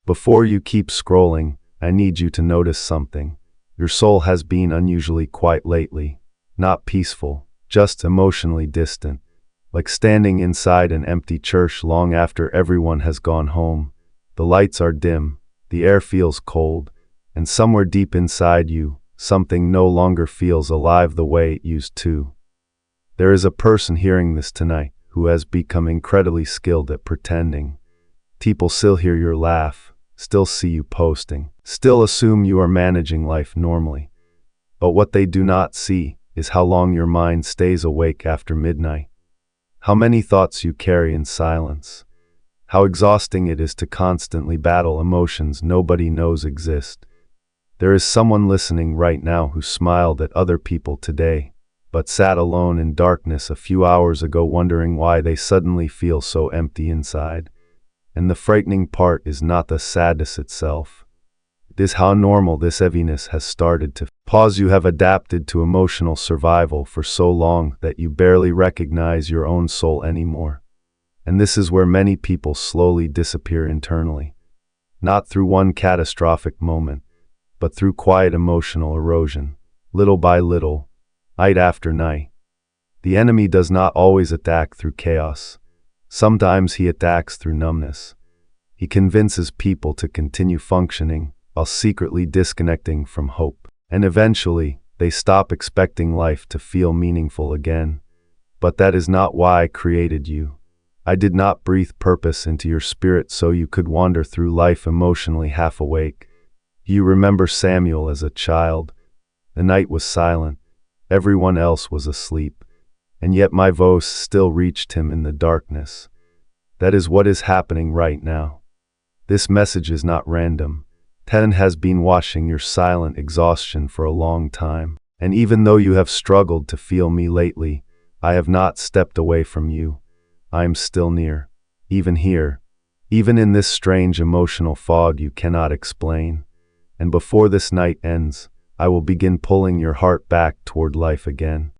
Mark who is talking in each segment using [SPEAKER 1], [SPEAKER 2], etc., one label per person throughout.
[SPEAKER 1] Before you keep scrolling, I need you to notice something. Your soul has been unusually quiet lately. Not peaceful, just emotionally distant. Like standing inside an empty church long after everyone has gone home. The lights are dim, the air feels cold, and somewhere deep inside you, something no longer feels alive the way it used to. There is a person hearing this tonight who has become incredibly skilled at pretending. People still hear your laugh, still see you posting, still assume you are managing life normally. But what they do not see is how long your mind stays awake after midnight. How many thoughts you carry in silence. How exhausting it is to constantly battle emotions nobody knows exist. There is someone listening right now who smiled at other people today, but sat alone in darkness a few hours ago wondering why they suddenly feel so empty inside. And the frightening part is not the sadness itself. It is how normal this heaviness has started to pause. You have adapted to emotional survival for so long that you barely recognize your own soul anymore. And this is where many people slowly disappear internally. Not through one catastrophic moment, but through quiet emotional erosion, little by little, night after night. The enemy does not always attack through chaos. Sometimes he attacks through numbness. He convinces people to continue functioning while secretly disconnecting from hope. And eventually, they stop expecting life to feel meaningful again. But that is not why I created you. I did not breathe purpose into your spirit so you could wander through life emotionally half awake. You remember Samuel as a child. The night was silent. Everyone else was asleep. And yet my voice still reached him in the darkness. That is what is happening right now. This message is not random. Ten has been watching your silent exhaustion for a long time. And even though you have struggled to feel me lately, I have not stepped away from you. I am still near. Even here. Even in this strange emotional fog you cannot explain. And before this night ends, I will begin pulling your heart back toward life again.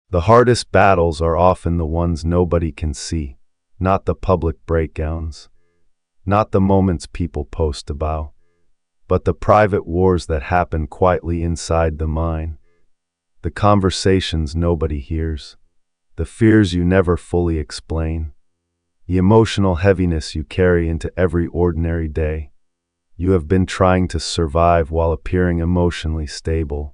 [SPEAKER 1] The hardest battles are often the ones nobody can see, not the public breakdowns, not the moments people post about, but the private wars that happen quietly inside the mind, the conversations nobody hears, the fears you never fully explain, the emotional heaviness you carry into every ordinary day. You have been trying to survive while appearing emotionally stable,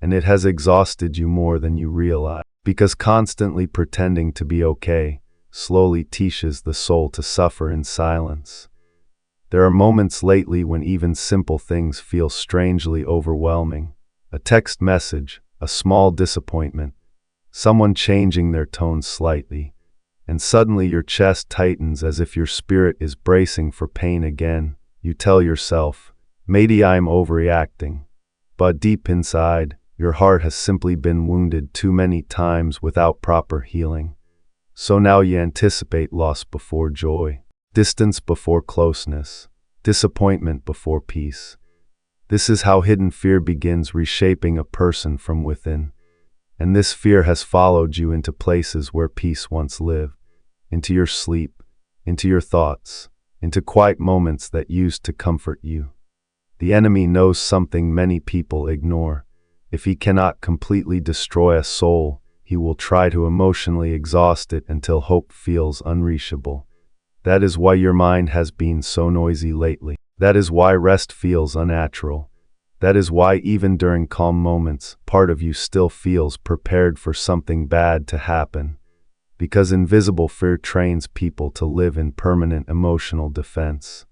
[SPEAKER 1] and it has exhausted you more than you realize, because constantly pretending to be okay slowly teaches the soul to suffer in silence. There are moments lately when even simple things feel strangely overwhelming. A text message, a small disappointment, someone changing their tone slightly, and suddenly your chest tightens as if your spirit is bracing for pain again. You tell yourself, maybe I'm overreacting. But deep inside, your heart has simply been wounded too many times without proper healing. So now you anticipate loss before joy, distance before closeness, disappointment before peace. This is how hidden fear begins reshaping a person from within. And this fear has followed you into places where peace once lived, into your sleep, into your thoughts, into quiet moments that used to comfort you. The enemy knows something many people ignore. If he cannot completely destroy a soul, he will try to emotionally exhaust it until hope feels unreachable. That is why your mind has been so noisy lately. That is why rest feels unnatural. That is why even during calm moments, part of you still feels prepared for something bad to happen. Because invisible fear trains people to live in permanent emotional defense.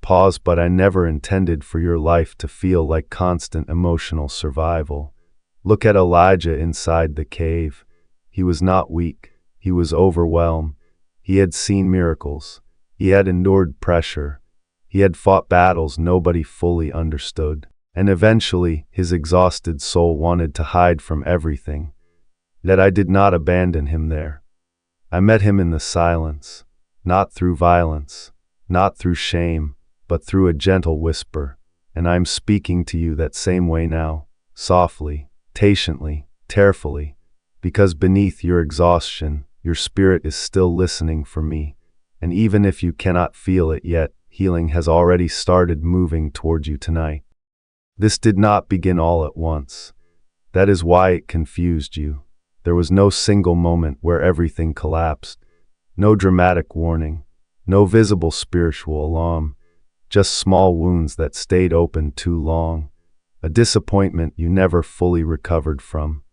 [SPEAKER 1] Pause, but I never intended for your life to feel like constant emotional survival. Look at Elijah inside the cave. He was not weak. He was overwhelmed. He had seen miracles. He had endured pressure. He had fought battles nobody fully understood. And eventually, his exhausted soul wanted to hide from everything. Yet I did not abandon him there. I met him in the silence, not through violence, not through shame, but through a gentle whisper. And I am speaking to you that same way now, softly, patiently, carefully, because beneath your exhaustion, your spirit is still listening for me. And even if you cannot feel it yet, healing has already started moving toward you tonight. This did not begin all at once. That is why it confused you. There was no single moment where everything collapsed, no dramatic warning, no visible spiritual alarm, just small wounds that stayed open too long, a disappointment you never fully recovered from,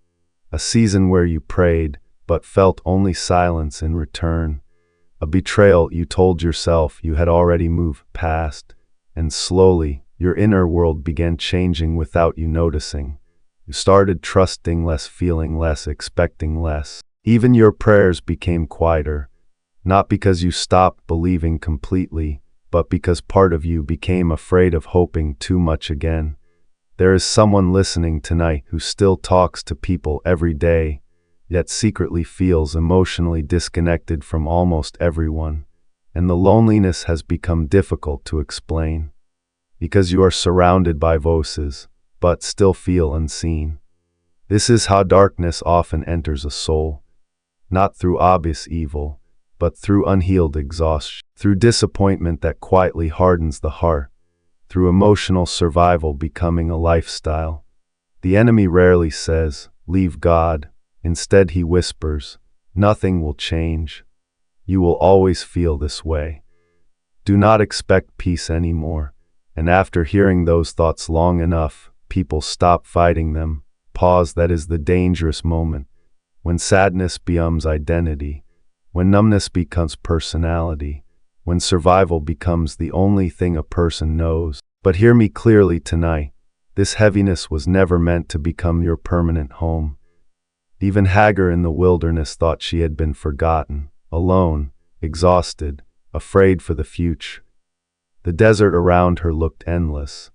[SPEAKER 1] a season where you prayed but felt only silence in return, a betrayal you told yourself you had already moved past, and slowly your inner world began changing without you noticing. You started trusting less, feeling less, expecting less. Even your prayers became quieter, not because you stopped believing completely, but because part of you became afraid of hoping too much again. There is someone listening tonight who still talks to people every day, yet secretly feels emotionally disconnected from almost everyone, and the loneliness has become difficult to explain. Because you are surrounded by voices, but still feel unseen. This is how darkness often enters a soul, not through obvious evil, but through unhealed exhaustion, through disappointment that quietly hardens the heart, through emotional survival becoming a lifestyle. The enemy rarely says, "Leave God." Instead he whispers, "Nothing will change. You will always feel this way. Do not expect peace anymore." And after hearing those thoughts long enough, people stop fighting them. Pause. That is the dangerous moment. When sadness becomes identity, when numbness becomes personality, when survival becomes the only thing a person knows. But hear me clearly tonight. This heaviness was never meant to become your permanent home. Even Hagar in the wilderness thought she had been forgotten, alone, exhausted, afraid for the future. The desert around her looked endless,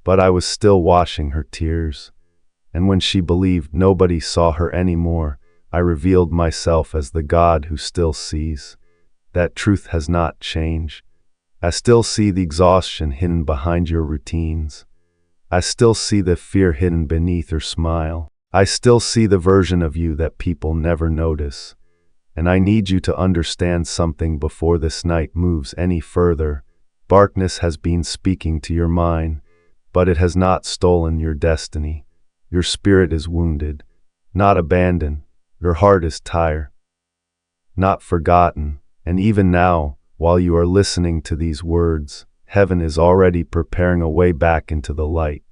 [SPEAKER 1] but I was still washing her tears. And when she believed nobody saw her anymore, I revealed myself as the God who still sees. That truth has not changed. I still see the exhaustion hidden behind your routines. I still see the fear hidden beneath your smile. I still see the version of you that people never notice. And I need you to understand something before this night moves any further. Darkness has been speaking to your mind, but it has not stolen your destiny. Your spirit is wounded, not abandoned. Your heart is tired, not forgotten. And even now, while you are listening to these words, heaven is already preparing a way back into the light.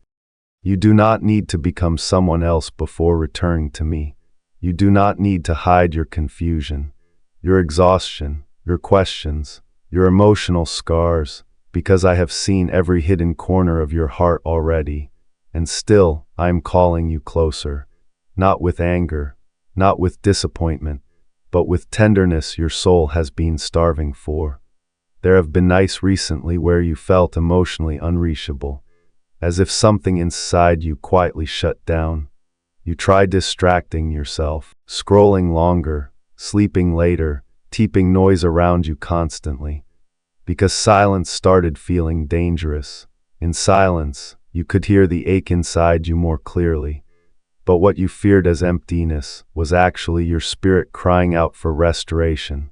[SPEAKER 1] You do not need to become someone else before returning to me. You do not need to hide your confusion, your exhaustion, your questions, your emotional scars, because I have seen every hidden corner of your heart already. And still, I am calling you closer, not with anger, not with disappointment, but with tenderness your soul has been starving for. There have been nights recently where you felt emotionally unreachable, as if something inside you quietly shut down. You tried distracting yourself, scrolling longer, sleeping later, keeping noise around you constantly, because silence started feeling dangerous. In silence, you could hear the ache inside you more clearly. But what you feared as emptiness was actually your spirit crying out for restoration.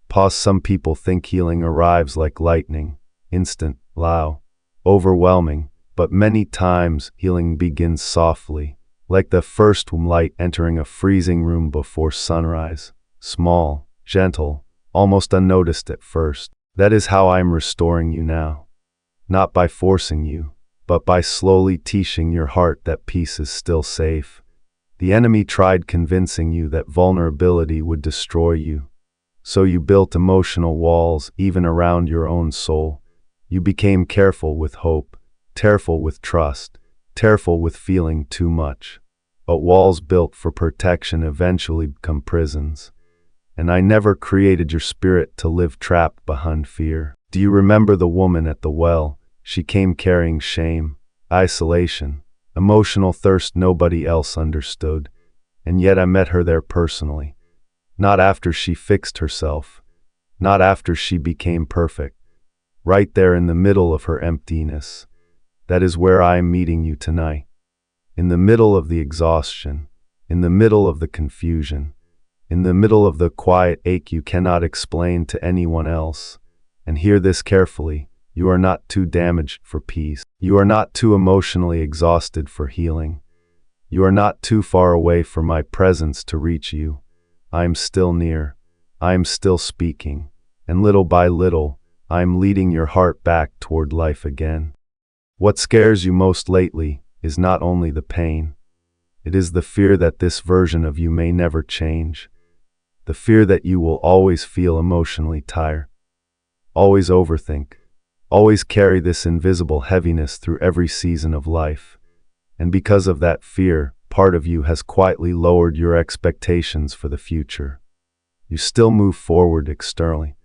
[SPEAKER 1] Pause. Some people think healing arrives like lightning, instant, loud, overwhelming, but many times healing begins softly, like the first light entering a freezing room before sunrise, small, gentle, almost unnoticed at first. That is how I am restoring you now. Not by forcing you, but by slowly teaching your heart that peace is still safe. The enemy tried convincing you that vulnerability would destroy you. So you built emotional walls even around your own soul. You became careful with hope, careful with trust, careful with feeling too much. But walls built for protection eventually become prisons. And I never created your spirit to live trapped behind fear. Do you remember the woman at the well? She came carrying shame, isolation, emotional thirst nobody else understood. And yet I met her there personally. Not after she fixed herself, not after she became perfect. Right there in the middle of her emptiness. That is where I am meeting you tonight. In the middle of the exhaustion, in the middle of the confusion, in the middle of the quiet ache you cannot explain to anyone else. And hear this carefully. You are not too damaged for peace. You are not too emotionally exhausted for healing. You are not too far away for my presence to reach you. I am still near. I am still speaking. And little by little, I am leading your heart back toward life again. What scares you most lately is not only the pain. It is the fear that this version of you may never change. The fear that you will always feel emotionally tired. Always overthink. Always carry this invisible heaviness through every season of life. And because of that fear, part of you has quietly lowered your expectations for the future. You still move forward externally,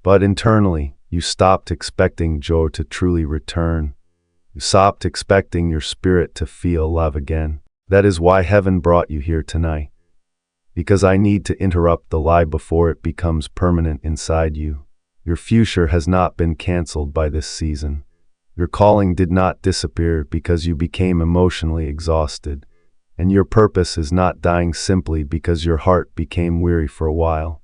[SPEAKER 1] but internally, you stopped expecting joy to truly return. You stopped expecting your spirit to feel love again. That is why heaven brought you here tonight. Because I need to interrupt the lie before it becomes permanent inside you. Your future has not been canceled by this season. Your calling did not disappear because you became emotionally exhausted. And your purpose is not dying simply because your heart became weary for a while.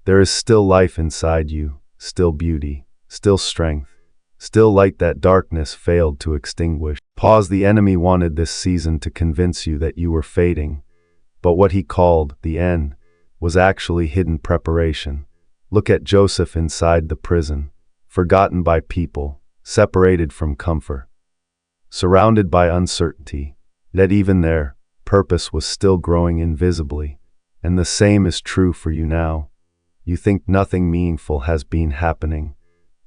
[SPEAKER 1] There is still life inside you, still beauty, still strength, still light that darkness failed to extinguish. Pause. The enemy wanted this season to convince you that you were fading. But what he called the end was actually hidden preparation. Look at Joseph inside the prison, forgotten by people, separated from comfort, surrounded by uncertainty, yet even there, purpose was still growing invisibly. And the same is true for you now. You think nothing meaningful has been happening,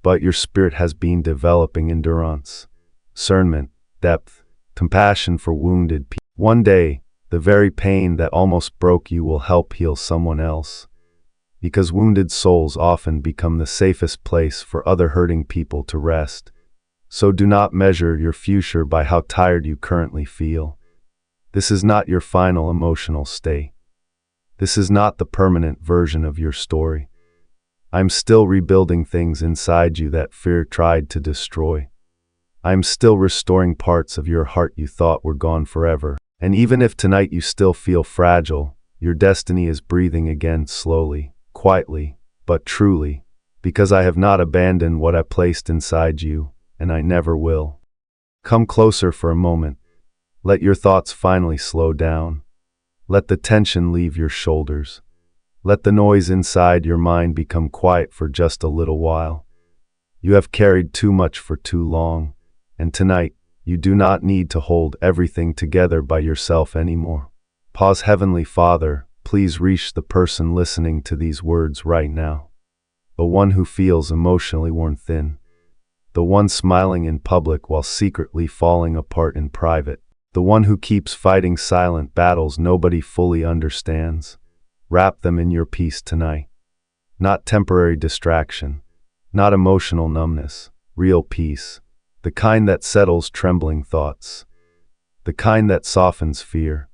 [SPEAKER 1] but your spirit has been developing endurance, discernment, depth, compassion for wounded people. One day, the very pain that almost broke you will help heal someone else. Because wounded souls often become the safest place for other hurting people to rest. So do not measure your future by how tired you currently feel. This is not your final emotional state. This is not the permanent version of your story. I'm still rebuilding things inside you that fear tried to destroy. I'm still restoring parts of your heart you thought were gone forever. And even if tonight you still feel fragile, your destiny is breathing again slowly. Quietly, but truly, because I have not abandoned what I placed inside you, and I never will. Come closer for a moment. Let your thoughts finally slow down. Let the tension leave your shoulders. Let the noise inside your mind become quiet for just a little while. You have carried too much for too long, and tonight, you do not need to hold everything together by yourself anymore. Pause. Heavenly Father, please reach the person listening to these words right now. The one who feels emotionally worn thin. The one smiling in public while secretly falling apart in private. The one who keeps fighting silent battles nobody fully understands. Wrap them in your peace tonight. Not temporary distraction. Not emotional numbness. Real peace. The kind that settles trembling thoughts. The kind that softens fear.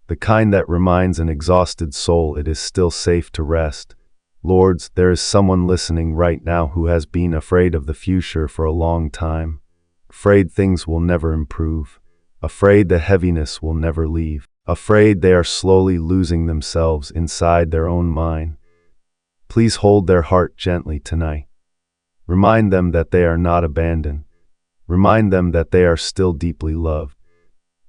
[SPEAKER 1] The kind that reminds an exhausted soul it is still safe to rest. Lords, there is someone listening right now who has been afraid of the future for a long time. Afraid things will never improve. Afraid the heaviness will never leave. Afraid they are slowly losing themselves inside their own mind. Please hold their heart gently tonight. Remind them that they are not abandoned. Remind them that they are still deeply loved.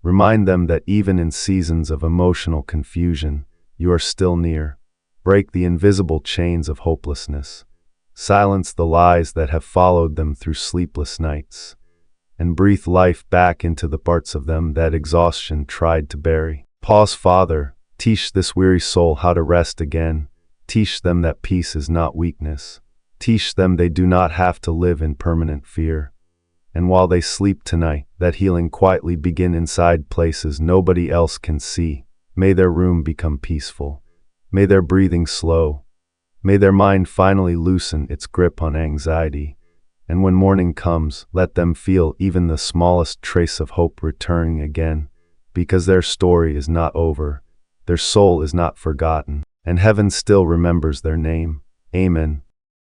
[SPEAKER 1] Remind them that even in seasons of emotional confusion, you are still near. Break the invisible chains of hopelessness. Silence the lies that have followed them through sleepless nights. And breathe life back into the parts of them that exhaustion tried to bury. Pause. Father, teach this weary soul how to rest again. Teach them that peace is not weakness. Teach them they do not have to live in permanent fear. And while they sleep tonight, that healing quietly begin inside places nobody else can see. May their room become peaceful. May their breathing slow. May their mind finally loosen its grip on anxiety. And when morning comes, let them feel even the smallest trace of hope returning again. Because their story is not over. Their soul is not forgotten. And heaven still remembers their name. Amen.